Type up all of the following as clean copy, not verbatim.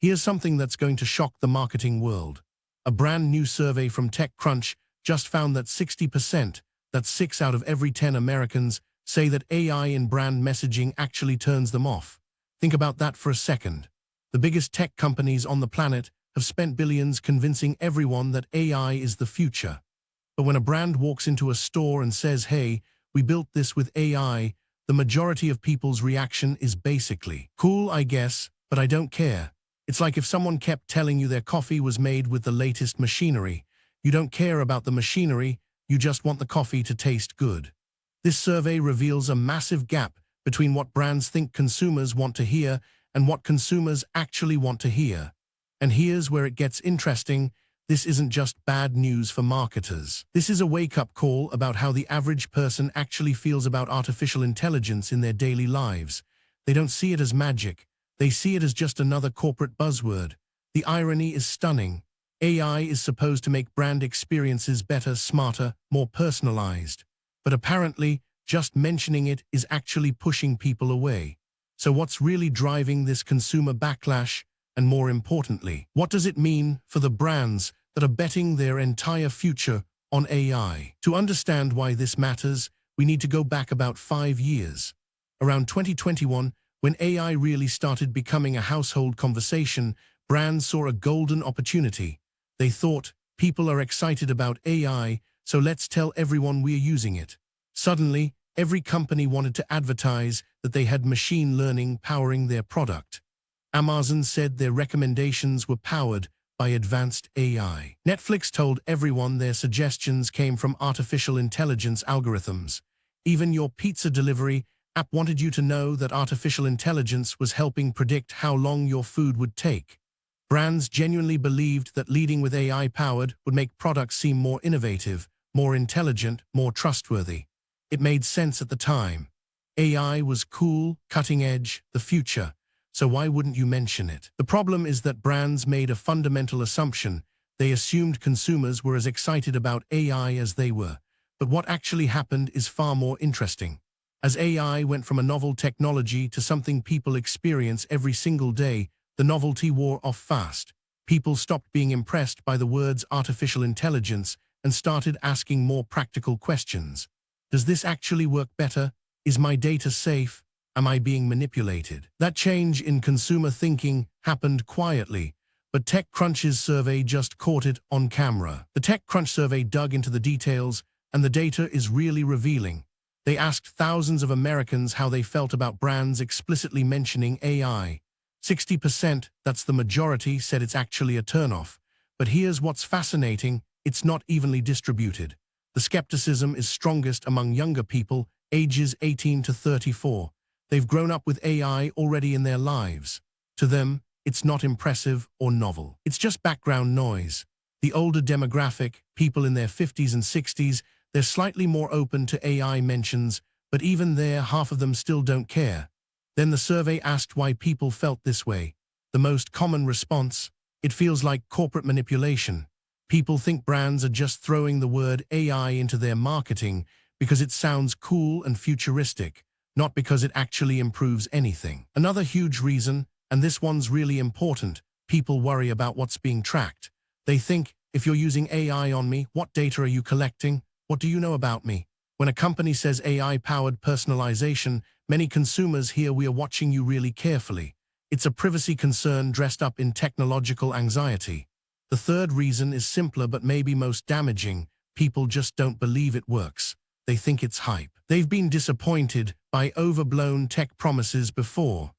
Here's something that's going to shock the marketing world. A brand new survey from TechCrunch just found that 60%, that's 6 out of every 10 Americans, say that AI in brand messaging actually turns them off. Think about that for a second. The biggest tech companies on the planet have spent billions convincing everyone that AI is the future. But when a brand walks into a store and says, "Hey, we built this with AI," the majority of people's reaction is basically, "Cool, I guess, but I don't care." It's like if someone kept telling you their coffee was made with the latest machinery. You don't care about the machinery, you just want the coffee to taste good. This survey reveals a massive gap between what brands think consumers want to hear and what consumers actually want to hear. And here's where it gets interesting. This isn't just bad news for marketers. This is a wake-up call about how the average person actually feels about artificial intelligence in their daily lives. They don't see it as magic. They see it as just another corporate buzzword. The irony is stunning. AI is supposed to make brand experiences better, smarter, more personalized. But apparently, just mentioning it is actually pushing people away. So what's really driving this consumer backlash? And more importantly, what does it mean for the brands that are betting their entire future on AI? To understand why this matters, we need to go back about 5 years. Around 2021, when AI really started becoming a household conversation, brands saw a golden opportunity. They thought, people are excited about AI, so let's tell everyone we're using it. Suddenly, every company wanted to advertise that they had machine learning powering their product. Amazon said their recommendations were powered by advanced AI. Netflix told everyone their suggestions came from artificial intelligence algorithms. Even your pizza delivery app wanted you to know that artificial intelligence was helping predict how long your food would take. Brands genuinely believed that leading with AI-powered would make products seem more innovative, more intelligent, more trustworthy. It made sense at the time. AI was cool, cutting edge, the future. So why wouldn't you mention it? The problem is that brands made a fundamental assumption. They assumed consumers were as excited about AI as they were. But what actually happened is far more interesting. As AI went from a novel technology to something people experience every single day, the novelty wore off fast. People stopped being impressed by the words artificial intelligence and started asking more practical questions. Does this actually work better? Is my data safe? Am I being manipulated? That change in consumer thinking happened quietly, but TechCrunch's survey just caught it on camera. The TechCrunch survey dug into the details, and the data is really revealing. They asked thousands of Americans how they felt about brands explicitly mentioning AI. 60%, that's the majority, said it's actually a turnoff. But here's what's fascinating, it's not evenly distributed. The skepticism is strongest among younger people, ages 18 to 34. They've grown up with AI already in their lives. To them, it's not impressive or novel. It's just background noise. The older demographic, people in their 50s and 60s, they're slightly more open to AI mentions, but even there, half of them still don't care. Then the survey asked why people felt this way. The most common response, it feels like corporate manipulation. People think brands are just throwing the word AI into their marketing because it sounds cool and futuristic, not because it actually improves anything. Another huge reason, and this one's really important, people worry about what's being tracked. They think, if you're using AI on me, what data are you collecting? What do you know about me? When a company says AI-powered personalization, many consumers hear we are watching you really carefully. It's a privacy concern dressed up in technological anxiety. The third reason is simpler but maybe most damaging. People just don't believe it works. They think it's hype. They've been disappointed by overblown tech promises before.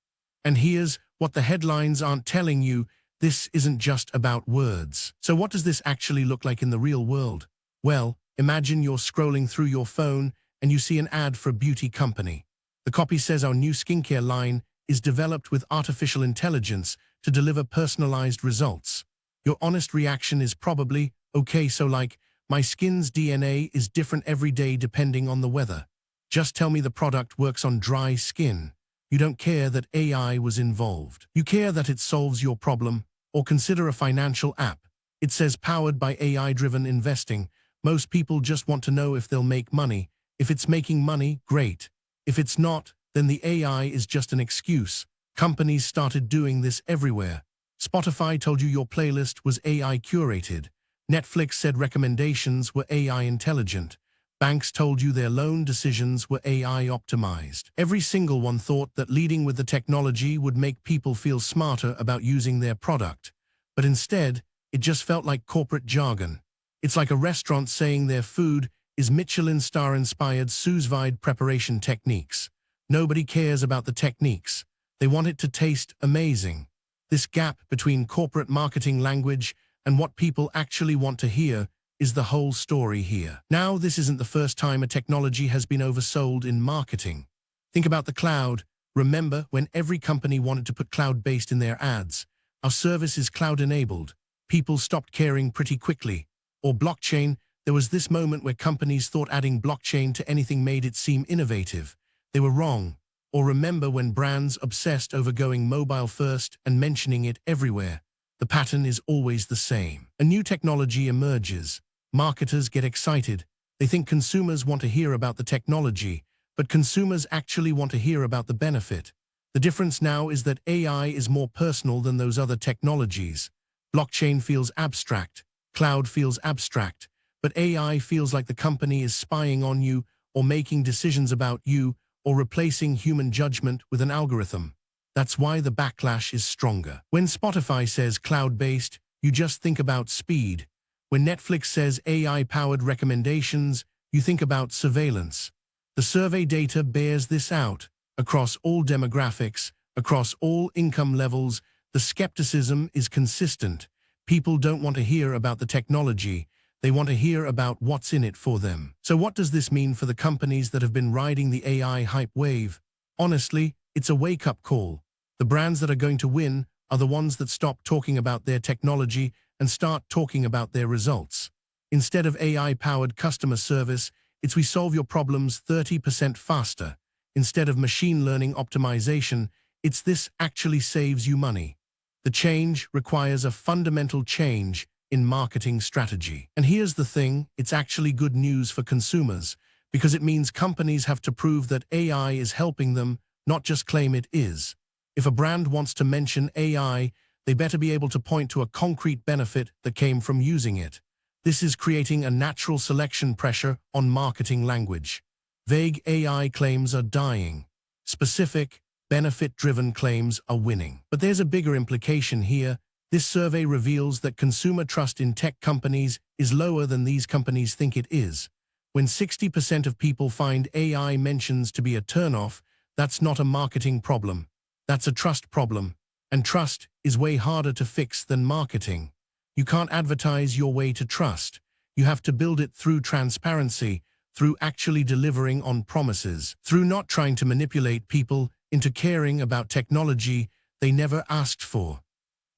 And here's what the headlines aren't telling you. This isn't just about words. So what does this actually look like in the real world? Well, imagine you're scrolling through your phone and you see an ad for a beauty company. The copy says our new skincare line is developed with artificial intelligence to deliver personalized results. Your honest reaction is probably, okay, so like, my skin's DNA is different every day depending on the weather. Just tell me the product works on dry skin. You don't care that AI was involved. You care that it solves your problem. Or consider a financial app. It says powered by AI-driven investing. Most people just want to know if they'll make money. If it's making money, great. If it's not, then the AI is just an excuse. Companies started doing this everywhere. Spotify told you your playlist was AI curated. Netflix said recommendations were AI intelligent. Banks told you their loan decisions were AI optimized. Every single one thought that leading with the technology would make people feel smarter about using their product. But instead, it just felt like corporate jargon. It's like a restaurant saying their food is Michelin star-inspired sous vide preparation techniques. Nobody cares about the techniques. They want it to taste amazing. This gap between corporate marketing language and what people actually want to hear is the whole story here. Now, this isn't the first time a technology has been oversold in marketing. Think about the cloud. Remember when every company wanted to put cloud-based in their ads? Our service is cloud-enabled. People stopped caring pretty quickly. Or blockchain, there was this moment where companies thought adding blockchain to anything made it seem innovative. They were wrong. Or remember when brands obsessed over going mobile first and mentioning it everywhere? The pattern is always the same. A new technology emerges. Marketers get excited. They think consumers want to hear about the technology, but consumers actually want to hear about the benefit. The difference now is that AI is more personal than those other technologies. Blockchain feels abstract. Cloud feels abstract. But AI feels like the company is spying on you or making decisions about you or replacing human judgment with an algorithm. That's why the backlash is stronger. When Spotify says cloud-based, you just think about speed. When Netflix says AI-powered recommendations, you think about surveillance. The survey data bears this out. Across all demographics, across all income levels, the skepticism is consistent. People don't want to hear about the technology. They want to hear about what's in it for them. So what does this mean for the companies that have been riding the AI hype wave? Honestly, it's a wake-up call. The brands that are going to win are the ones that stop talking about their technology and start talking about their results. Instead of AI-powered customer service, it's we solve your problems 30% faster. Instead of machine learning optimization, it's this actually saves you money. The change requires a fundamental change in marketing strategy. And here's the thing, it's actually good news for consumers, because it means companies have to prove that AI is helping them, not just claim it is. If a brand wants to mention AI, they better be able to point to a concrete benefit that came from using it. This is creating a natural selection pressure on marketing language. Vague AI claims are dying. Specific, benefit-driven claims are winning. But there's a bigger implication here. This survey reveals that consumer trust in tech companies is lower than these companies think it is. When 60% of people find AI mentions to be a turnoff, that's not a marketing problem. That's a trust problem. And trust is way harder to fix than marketing. You can't advertise your way to trust. You have to build it through transparency, through actually delivering on promises, through not trying to manipulate people into caring about technology they never asked for.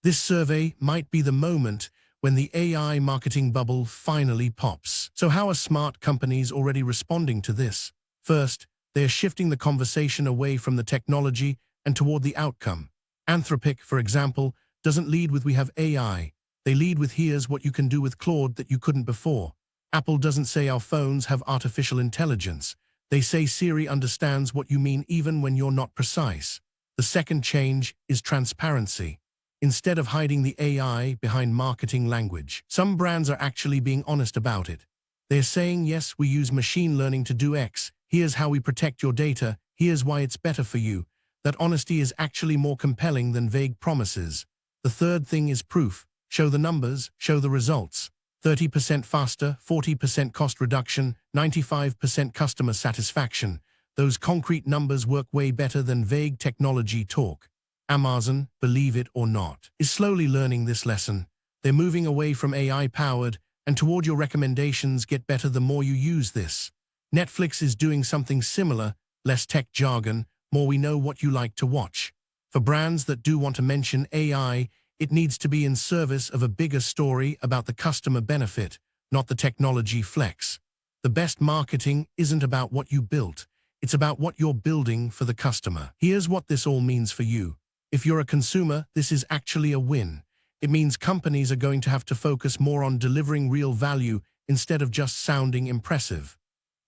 This survey might be the moment when the AI marketing bubble finally pops. So how are smart companies already responding to this? First, they are shifting the conversation away from the technology and toward the outcome. Anthropic, for example, doesn't lead with "we have AI." They lead with "here's what you can do with Claude that you couldn't before." Apple doesn't say "our phones have artificial intelligence." They say Siri understands what you mean even when you're not precise. The second change is transparency. Instead of hiding the AI behind marketing language, some brands are actually being honest about it. They're saying, yes, we use machine learning to do X. Here's how we protect your data. Here's why it's better for you. That honesty is actually more compelling than vague promises. The third thing is proof. Show the numbers, show the results. 30% faster, 40% cost reduction, 95% customer satisfaction. Those concrete numbers work way better than vague technology talk. Amazon, believe it or not, is slowly learning this lesson. They're moving away from AI-powered and toward your recommendations get better the more you use this. Netflix is doing something similar, less tech jargon, more we know what you like to watch. For brands that do want to mention AI, it needs to be in service of a bigger story about the customer benefit, not the technology flex. The best marketing isn't about what you built. It's about what you're building for the customer. Here's what this all means for you. If you're a consumer, this is actually a win. It means companies are going to have to focus more on delivering real value instead of just sounding impressive.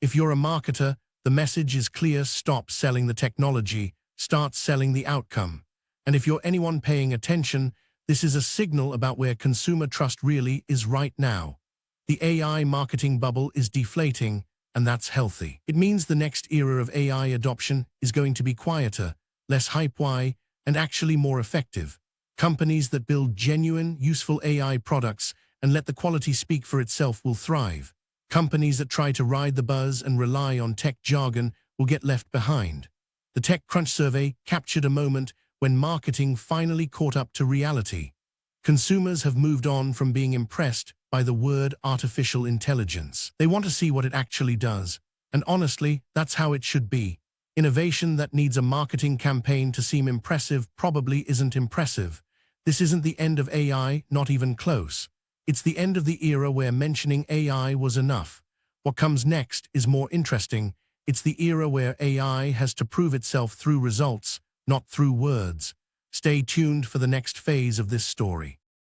If you're a marketer, the message is clear: stop selling the technology, start selling the outcome. And if you're anyone paying attention, This is a signal about where consumer trust really is right now. The AI marketing bubble is deflating, and that's healthy. It means the next era of AI adoption is going to be quieter, less hype-y, and actually more effective. Companies that build genuine, useful AI products and let the quality speak for itself will thrive. Companies that try to ride the buzz and rely on tech jargon will get left behind. The TechCrunch survey captured a moment when marketing finally caught up to reality. Consumers have moved on from being impressed by the word artificial intelligence. They want to see what it actually does. And honestly, that's how it should be. Innovation that needs a marketing campaign to seem impressive probably isn't impressive. This isn't the end of AI, not even close. It's the end of the era where mentioning AI was enough. What comes next is more interesting. It's the era where AI has to prove itself through results, not through words. Stay tuned for the next phase of this story.